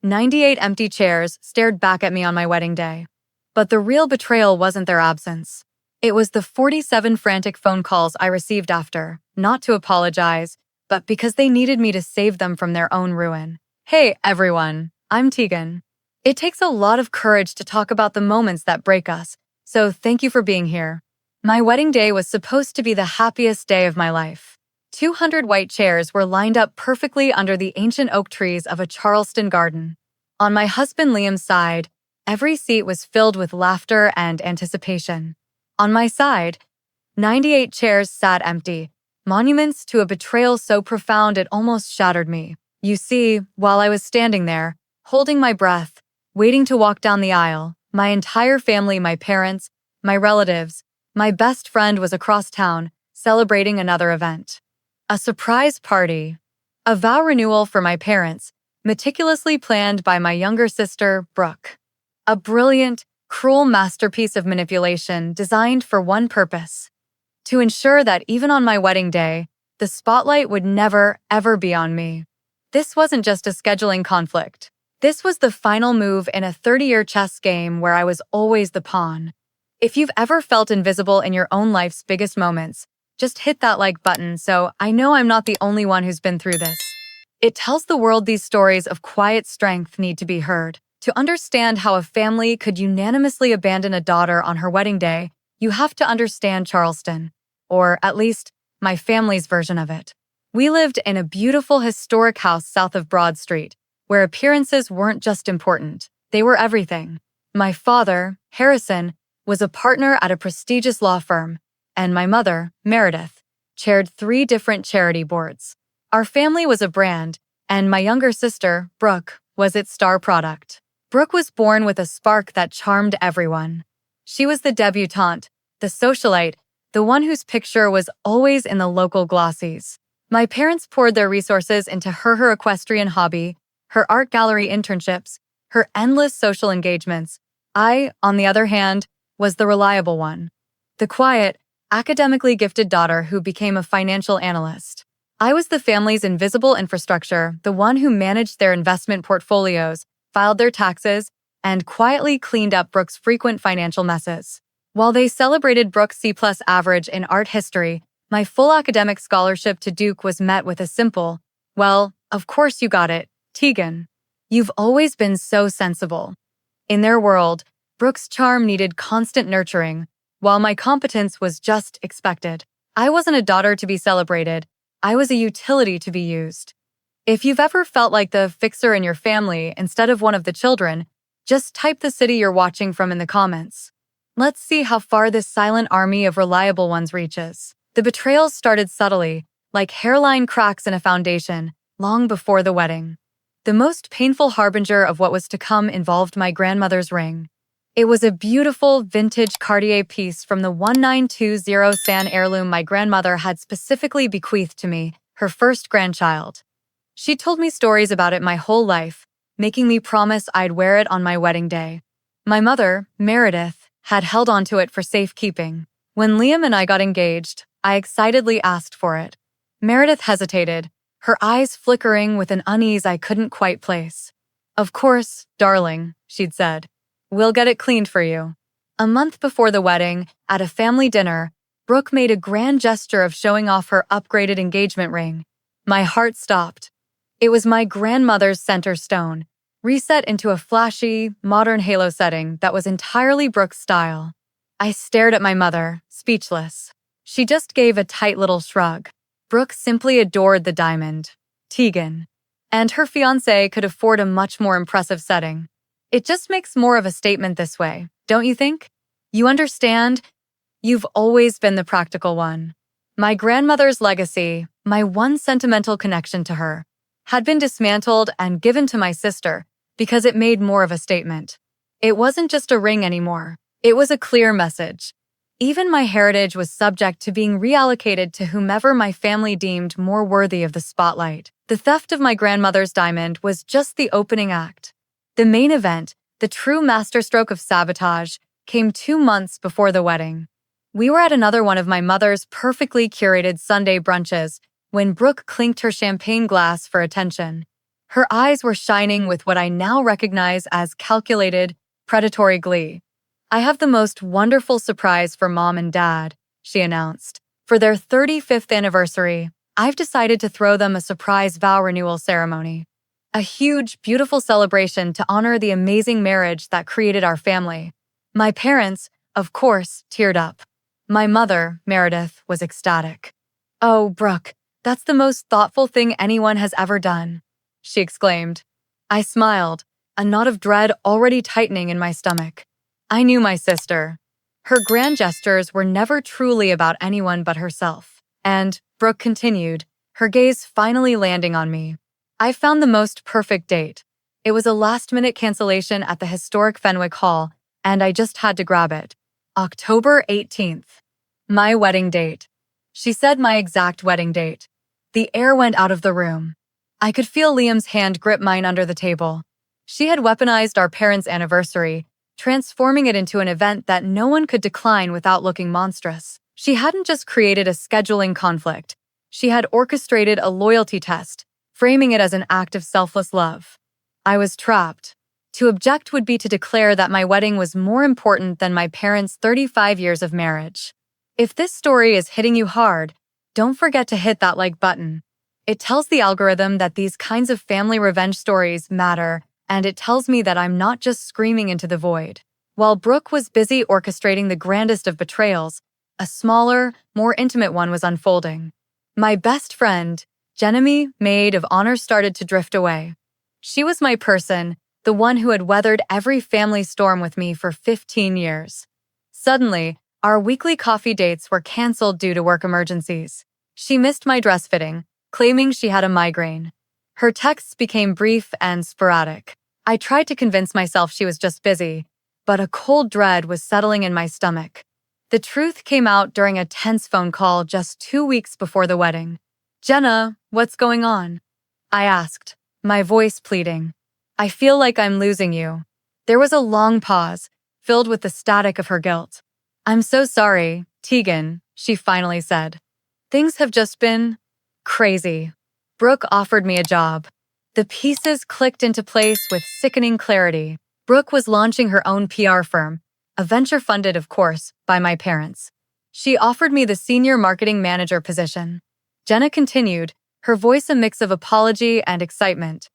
98 empty chairs stared back at me on my wedding day. But the real betrayal wasn't their absence. It was the 47 frantic phone calls I received after, not to apologize, but because they needed me to save them from their own ruin. Hey, everyone, I'm Teagan. It takes a lot of courage to talk about the moments that break us, so thank you for being here. My wedding day was supposed to be the happiest day of my life. 200 white chairs were lined up perfectly under the ancient oak trees of a Charleston garden. On my husband Liam's side, every seat was filled with laughter and anticipation. On my side, 98 chairs sat empty, monuments to a betrayal so profound it almost shattered me. You see, while I was standing there, holding my breath, waiting to walk down the aisle, my entire family, my parents, my relatives, my best friend was across town, celebrating another event. A surprise party. A vow renewal for my parents, meticulously planned by my younger sister, Brooke. A brilliant, cruel masterpiece of manipulation designed for one purpose: to ensure that even on my wedding day, the spotlight would never, ever be on me. This wasn't just a scheduling conflict. This was the final move in a 30-year chess game where I was always the pawn. If you've ever felt invisible in your own life's biggest moments, just hit that like button so I know I'm not the only one who's been through this. It tells the world these stories of quiet strength need to be heard. To understand how a family could unanimously abandon a daughter on her wedding day, you have to understand Charleston, or at least my family's version of it. We lived in a beautiful historic house south of Broad Street, where appearances weren't just important, they were everything. My father, Harrison, was a partner at a prestigious law firm, and my mother, Meredith, chaired 3 different charity boards. Our family was a brand, and my younger sister, Brooke, was its star product. Brooke was born with a spark that charmed everyone. She was the debutante, the socialite, the one whose picture was always in the local glossies. My parents poured their resources into her equestrian hobby, her art gallery internships, her endless social engagements. I, on the other hand, was the reliable one. The quiet, academically gifted daughter who became a financial analyst. I was the family's invisible infrastructure, the one who managed their investment portfolios, filed their taxes, and quietly cleaned up Brooke's frequent financial messes. While they celebrated Brooke's C+ average in art history, my full academic scholarship to Duke was met with a simple, "Well, of course you got it, Teagan. You've always been so sensible." In their world, Brooke's charm needed constant nurturing, while my competence was just expected. I wasn't a daughter to be celebrated, I was a utility to be used. If you've ever felt like the fixer in your family instead of one of the children, just type the city you're watching from in the comments. Let's see how far this silent army of reliable ones reaches. The betrayals started subtly, like hairline cracks in a foundation, long before the wedding. The most painful harbinger of what was to come involved my grandmother's ring. It was a beautiful, vintage Cartier piece from the 1920 San heirloom my grandmother had specifically bequeathed to me, her first grandchild. She told me stories about it my whole life, making me promise I'd wear it on my wedding day. My mother, Meredith, had held onto it for safekeeping. When Liam and I got engaged, I excitedly asked for it. Meredith hesitated, her eyes flickering with an unease I couldn't quite place. "Of course, darling," she'd said. "We'll get it cleaned for you." A month before the wedding, at a family dinner, Brooke made a grand gesture of showing off her upgraded engagement ring. My heart stopped. It was my grandmother's center stone, reset into a flashy, modern halo setting that was entirely Brooke's style. I stared at my mother, speechless. She just gave a tight little shrug. Brooke simply adored the diamond, Teagan, and her fiancé could afford a much more impressive setting. It just makes more of a statement this way, don't you think? You understand? You've always been the practical one. My grandmother's legacy, my one sentimental connection to her, had been dismantled and given to my sister because it made more of a statement. It wasn't just a ring anymore. It was a clear message. Even my heritage was subject to being reallocated to whomever my family deemed more worthy of the spotlight. The theft of my grandmother's diamond was just the opening act. The main event, the true masterstroke of sabotage, came 2 months before the wedding. We were at another one of my mother's perfectly curated Sunday brunches when Brooke clinked her champagne glass for attention. Her eyes were shining with what I now recognize as calculated, predatory glee. "I have the most wonderful surprise for Mom and Dad," she announced. "For their 35th anniversary, I've decided to throw them a surprise vow renewal ceremony. A huge, beautiful celebration to honor the amazing marriage that created our family." My parents, of course, teared up. My mother, Meredith, was ecstatic. "Oh, Brooke, that's the most thoughtful thing anyone has ever done," she exclaimed. I smiled, a knot of dread already tightening in my stomach. I knew my sister. Her grand gestures were never truly about anyone but herself. And, Brooke continued, her gaze finally landing on me. "I found the most perfect date. It was a last-minute cancellation at the historic Fenwick Hall, and I just had to grab it. October 18th. My wedding date." She said my exact wedding date. The air went out of the room. I could feel Liam's hand grip mine under the table. She had weaponized our parents' anniversary, transforming it into an event that no one could decline without looking monstrous. She hadn't just created a scheduling conflict. She had orchestrated a loyalty test, framing it as an act of selfless love. I was trapped. To object would be to declare that my wedding was more important than my parents' 35 years of marriage. If this story is hitting you hard, don't forget to hit that like button. It tells the algorithm that these kinds of family revenge stories matter, and it tells me that I'm not just screaming into the void. While Brooke was busy orchestrating the grandest of betrayals, a smaller, more intimate one was unfolding. My best friend, Jenemy, maid of honor, started to drift away. She was my person, the one who had weathered every family storm with me for 15 years. Suddenly, our weekly coffee dates were canceled due to work emergencies. She missed my dress fitting, claiming she had a migraine. Her texts became brief and sporadic. I tried to convince myself she was just busy, but a cold dread was settling in my stomach. The truth came out during a tense phone call just 2 weeks before the wedding. "Jenna, what's going on?" I asked, my voice pleading. "I feel like I'm losing you." There was a long pause, filled with the static of her guilt. "I'm so sorry, Teagan," she finally said. "Things have just been crazy." Brooke offered me a job. The pieces clicked into place with sickening clarity. Brooke was launching her own PR firm, a venture funded, of course, by my parents. She offered me the senior marketing manager position. Jenna continued, her voice a mix of apology and excitement.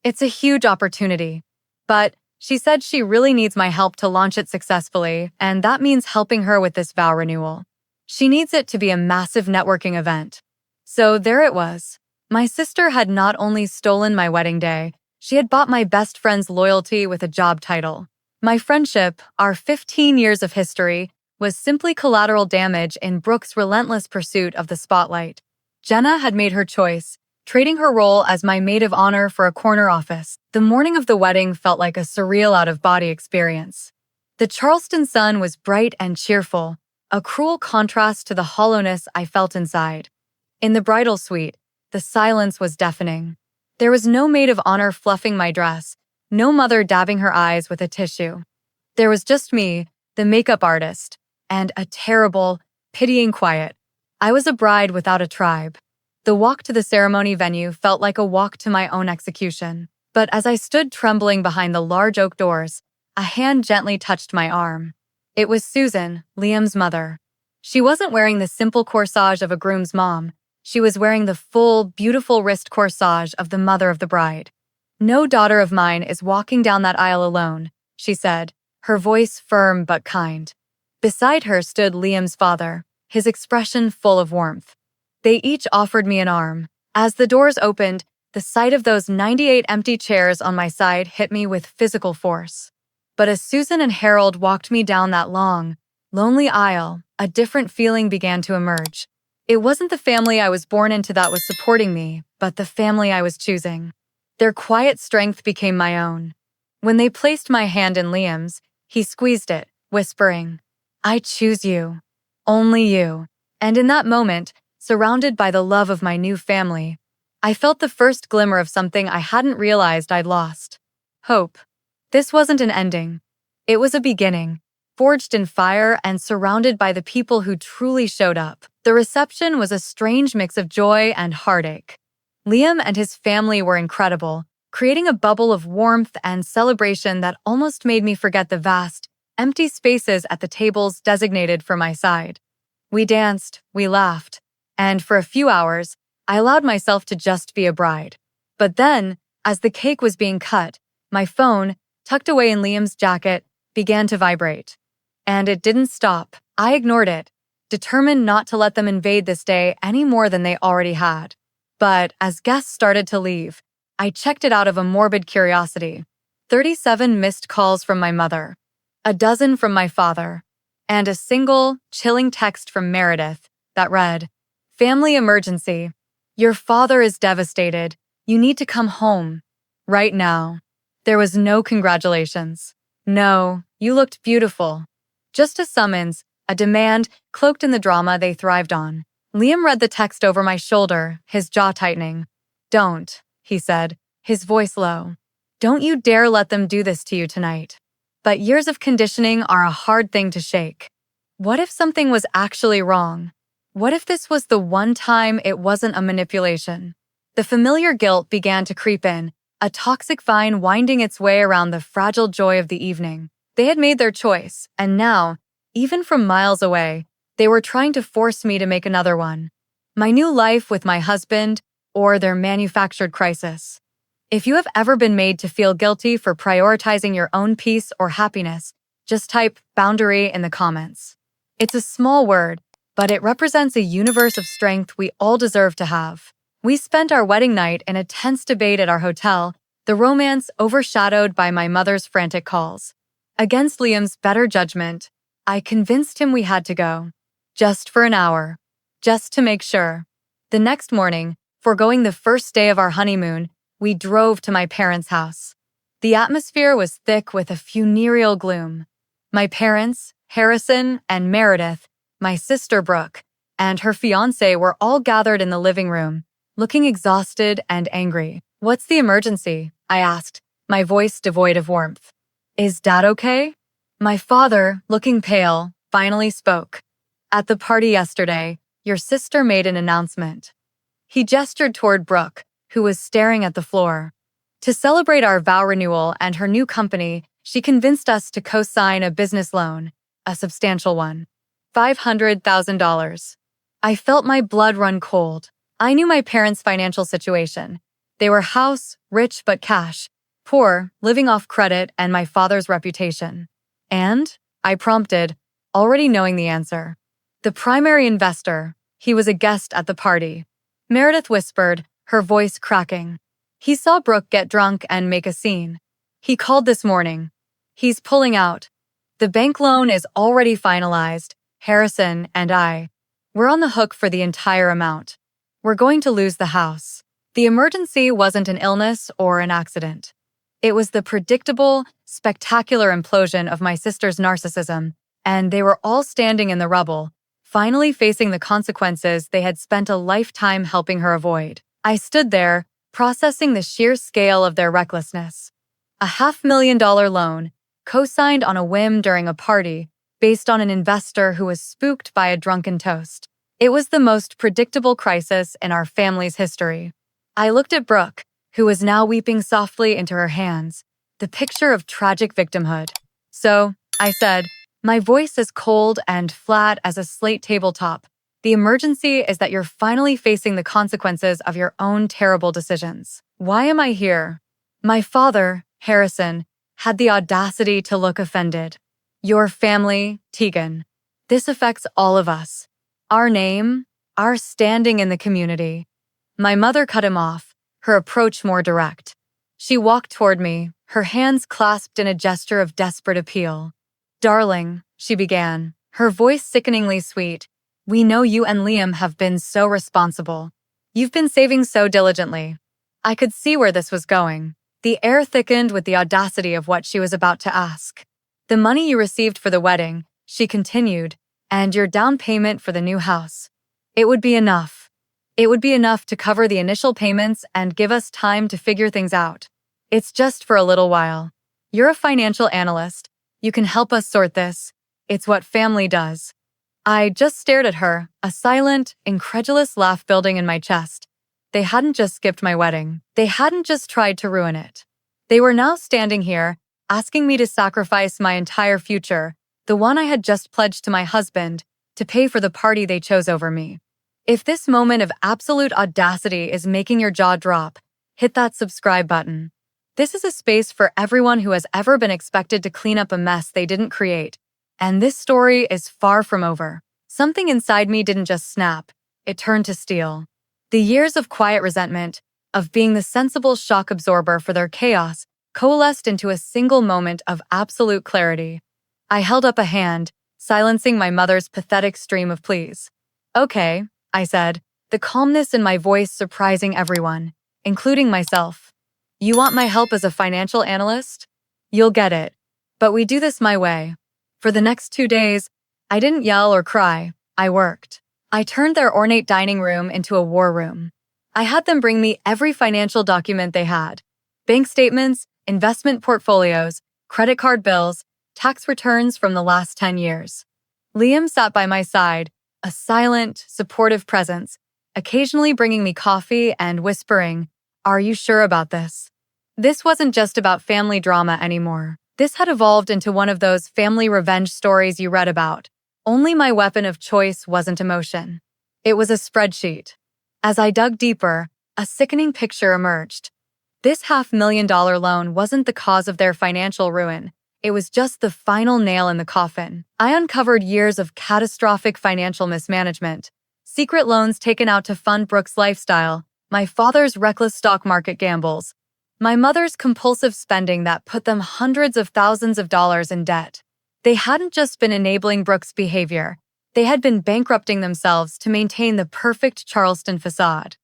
"It's a huge opportunity. But she said she really needs my help to launch it successfully, and that means helping her with this vow renewal. She needs it to be a massive networking event." So there it was. My sister had not only stolen my wedding day, she had bought my best friend's loyalty with a job title. My friendship, our 15 years of history, was simply collateral damage in Brooke's relentless pursuit of the spotlight. Jenna had made her choice, trading her role as my maid of honor for a corner office. The morning of the wedding felt like a surreal out-of-body experience. The Charleston sun was bright and cheerful, a cruel contrast to the hollowness I felt inside. In the bridal suite, the silence was deafening. There was no maid of honor fluffing my dress, no mother dabbing her eyes with a tissue. There was just me, the makeup artist, and a terrible, pitying quiet. I was a bride without a tribe. The walk to the ceremony venue felt like a walk to my own execution. But as I stood trembling behind the large oak doors, a hand gently touched my arm. It was Susan, Liam's mother. She wasn't wearing the simple corsage of a groom's mom. She was wearing the full, beautiful wrist corsage of the mother of the bride. "No daughter of mine is walking down that aisle alone," she said, her voice firm but kind. Beside her stood Liam's father, his expression full of warmth. They each offered me an arm. As the doors opened, the sight of those 98 empty chairs on my side hit me with physical force. But as Susan and Harold walked me down that long, lonely aisle, a different feeling began to emerge. It wasn't the family I was born into that was supporting me, but the family I was choosing. Their quiet strength became my own. When they placed my hand in Liam's, he squeezed it, whispering, "I choose you. Only you." And in that moment, surrounded by the love of my new family, I felt the first glimmer of something I hadn't realized I'd lost. Hope. This wasn't an ending. It was a beginning, forged in fire and surrounded by the people who truly showed up. The reception was a strange mix of joy and heartache. Liam and his family were incredible, creating a bubble of warmth and celebration that almost made me forget the vast, empty spaces at the tables designated for my side. We danced, we laughed, and for a few hours, I allowed myself to just be a bride. But then, as the cake was being cut, my phone, tucked away in Liam's jacket, began to vibrate. And it didn't stop. I ignored it, determined not to let them invade this day any more than they already had. But as guests started to leave, I checked it out of a morbid curiosity. 37 missed calls from my mother, a dozen from my father, and a single, chilling text from Meredith that read, "Family emergency. Your father is devastated. You need to come home. Right now." There was no congratulations. No, you looked beautiful. Just a summons, a demand, cloaked in the drama they thrived on. Liam read the text over my shoulder, his jaw tightening. "Don't," he said, his voice low. "Don't you dare let them do this to you tonight." But years of conditioning are a hard thing to shake. What if something was actually wrong? What if this was the one time it wasn't a manipulation? The familiar guilt began to creep in, a toxic vine winding its way around the fragile joy of the evening. They had made their choice, and now, even from miles away, they were trying to force me to make another one. My new life with my husband, or their manufactured crisis. If you have ever been made to feel guilty for prioritizing your own peace or happiness, just type "boundary" in the comments. It's a small word, but it represents a universe of strength we all deserve to have. We spent our wedding night in a tense debate at our hotel, the romance overshadowed by my mother's frantic calls. Against Liam's better judgment, I convinced him we had to go. Just for an hour. Just to make sure. The next morning, foregoing the first day of our honeymoon, we drove to my parents' house. The atmosphere was thick with a funereal gloom. My parents, Harrison, and Meredith, my sister Brooke, and her fiancé were all gathered in the living room, looking exhausted and angry. "What's the emergency?" I asked, my voice devoid of warmth. "Is Dad okay?" My father, looking pale, finally spoke. "At the party yesterday, your sister made an announcement." He gestured toward Brooke, who was staring at the floor. To celebrate our vow renewal and her new company, she convinced us to co-sign a business loan, a substantial one. $500,000. I felt my blood run cold. I knew my parents' financial situation. They were house, rich but cash, poor, living off credit and my father's reputation. "And?" I prompted, already knowing the answer. "The primary investor. He was a guest at the party." Meredith whispered, her voice cracking. "He saw Brooke get drunk and make a scene. He called this morning. He's pulling out. The bank loan is already finalized. Harrison and I. We're on the hook for the entire amount. We're going to lose the house." The emergency wasn't an illness or an accident. It was the predictable, spectacular implosion of my sister's narcissism, and they were all standing in the rubble, finally facing the consequences they had spent a lifetime helping her avoid. I stood there, processing the sheer scale of their recklessness. A $500,000 loan, co-signed on a whim during a party, based on an investor who was spooked by a drunken toast. It was the most predictable crisis in our family's history. I looked at Brooke, who was now weeping softly into her hands, the picture of tragic victimhood. "So," I said, my voice as cold and flat as a slate tabletop, "the emergency is that you're finally facing the consequences of your own terrible decisions. Why am I here?" My father, Harrison, had the audacity to look offended. "Your family, Teagan. This affects all of us. Our name, our standing in the community." My mother cut him off, her approach more direct. She walked toward me, her hands clasped in a gesture of desperate appeal. "Darling," she began, her voice sickeningly sweet, "we know you and Liam have been so responsible. You've been saving so diligently." I could see where this was going. The air thickened with the audacity of what she was about to ask. "The money you received for the wedding," she continued, "and your down payment for the new house. It would be enough. It would be enough to cover the initial payments and give us time to figure things out. It's just for a little while. You're a financial analyst. You can help us sort this. It's what family does." I just stared at her, a silent, incredulous laugh building in my chest. They hadn't just skipped my wedding. They hadn't just tried to ruin it. They were now standing here, asking me to sacrifice my entire future, the one I had just pledged to my husband, to pay for the party they chose over me. If this moment of absolute audacity is making your jaw drop, hit that subscribe button. This is a space for everyone who has ever been expected to clean up a mess they didn't create. And this story is far from over. Something inside me didn't just snap, it turned to steel. The years of quiet resentment, of being the sensible shock absorber for their chaos, coalesced into a single moment of absolute clarity. I held up a hand, silencing my mother's pathetic stream of pleas. "Okay," I said, the calmness in my voice surprising everyone, including myself. "You want my help as a financial analyst? You'll get it. But we do this my way." For the next 2 days, I didn't yell or cry, I worked. I turned their ornate dining room into a war room. I had them bring me every financial document they had. Bank statements, investment portfolios, credit card bills, tax returns from the last 10 years. Liam sat by my side, a silent, supportive presence, occasionally bringing me coffee and whispering, "Are you sure about this?" This wasn't just about family drama anymore. This had evolved into one of those family revenge stories you read about. Only my weapon of choice wasn't emotion. It was a spreadsheet. As I dug deeper, a sickening picture emerged. This $500,000 loan wasn't the cause of their financial ruin. It was just the final nail in the coffin. I uncovered years of catastrophic financial mismanagement, secret loans taken out to fund Brooke's lifestyle, my father's reckless stock market gambles, my mother's compulsive spending that put them hundreds of thousands of dollars in debt. They hadn't just been enabling Brooke's behavior. They had been bankrupting themselves to maintain the perfect Charleston facade.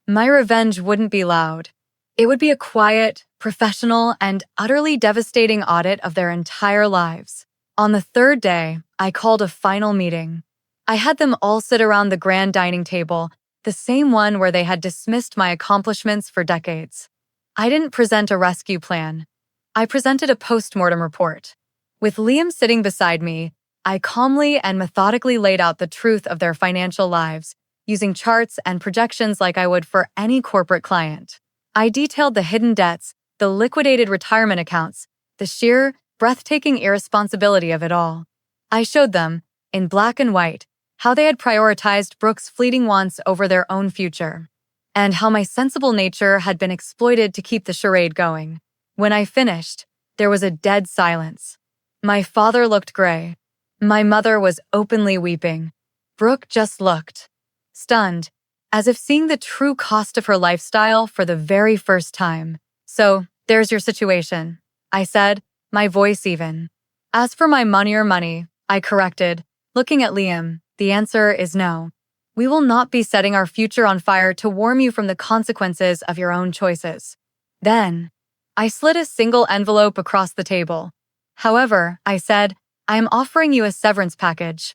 My revenge wouldn't be loud. It would be a quiet, professional, and utterly devastating audit of their entire lives. On the third day, I called a final meeting. I had them all sit around the grand dining table, the same one where they had dismissed my accomplishments for decades. I didn't present a rescue plan. I presented a postmortem report. With Liam sitting beside me, I calmly and methodically laid out the truth of their financial lives, using charts and projections like I would for any corporate client. I detailed the hidden debts, the liquidated retirement accounts, the sheer, breathtaking irresponsibility of it all. I showed them, in black and white, how they had prioritized Brooke's fleeting wants over their own future, and how my sensible nature had been exploited to keep the charade going. When I finished, there was a dead silence. My father looked gray. My mother was openly weeping. Brooke just looked, stunned, as if seeing the true cost of her lifestyle for the very first time. "So, there's your situation," I said, my voice even. "As for my money," I corrected, looking at Liam, "the answer is no. We will not be setting our future on fire to warn you from the consequences of your own choices." Then, I slid a single envelope across the table. "However," I said, "I am offering you a severance package."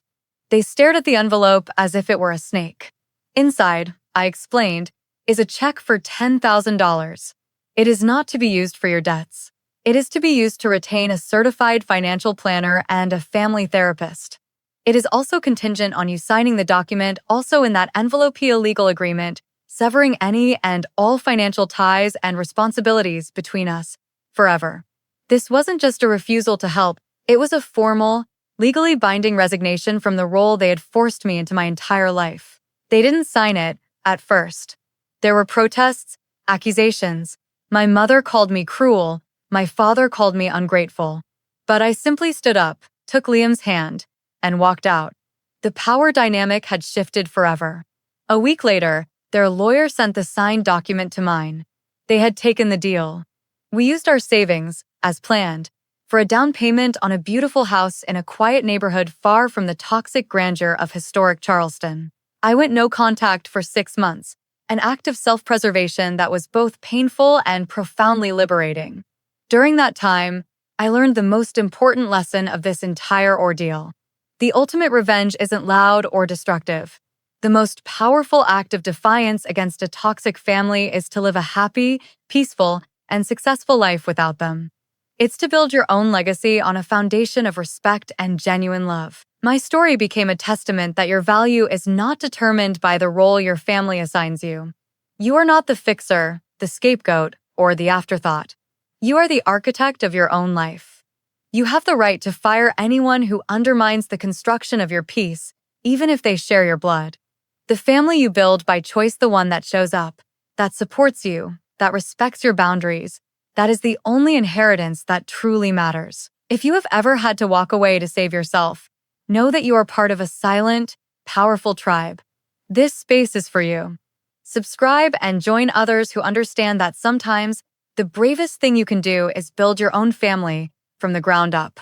They stared at the envelope as if it were a snake. Inside, I explained, is a check for $10,000. It is not to be used for your debts. It is to be used to retain a certified financial planner and a family therapist. It is also contingent on you signing the document also in that envelope legal agreement, severing any and all financial ties and responsibilities between us, forever. This wasn't just a refusal to help, it was a formal, legally binding resignation from the role they had forced me into my entire life. They didn't sign it, at first. There were protests, accusations. My mother called me cruel, my father called me ungrateful. But I simply stood up, took Liam's hand, and walked out. The power dynamic had shifted forever. A week later, their lawyer sent the signed document to mine. They had taken the deal. We used our savings, as planned, for a down payment on a beautiful house in a quiet neighborhood far from the toxic grandeur of historic Charleston. I went no contact for 6 months, an act of self-preservation that was both painful and profoundly liberating. During that time, I learned the most important lesson of this entire ordeal. The ultimate revenge isn't loud or destructive. The most powerful act of defiance against a toxic family is to live a happy, peaceful, and successful life without them. It's to build your own legacy on a foundation of respect and genuine love. My story became a testament that your value is not determined by the role your family assigns you. You are not the fixer, the scapegoat, or the afterthought. You are the architect of your own life. You have the right to fire anyone who undermines the construction of your peace, even if they share your blood. The family you build by choice, the one that shows up, that supports you, that respects your boundaries, that is the only inheritance that truly matters. If you have ever had to walk away to save yourself, know that you are part of a silent, powerful tribe. This space is for you. Subscribe and join others who understand that sometimes the bravest thing you can do is build your own family from the ground up.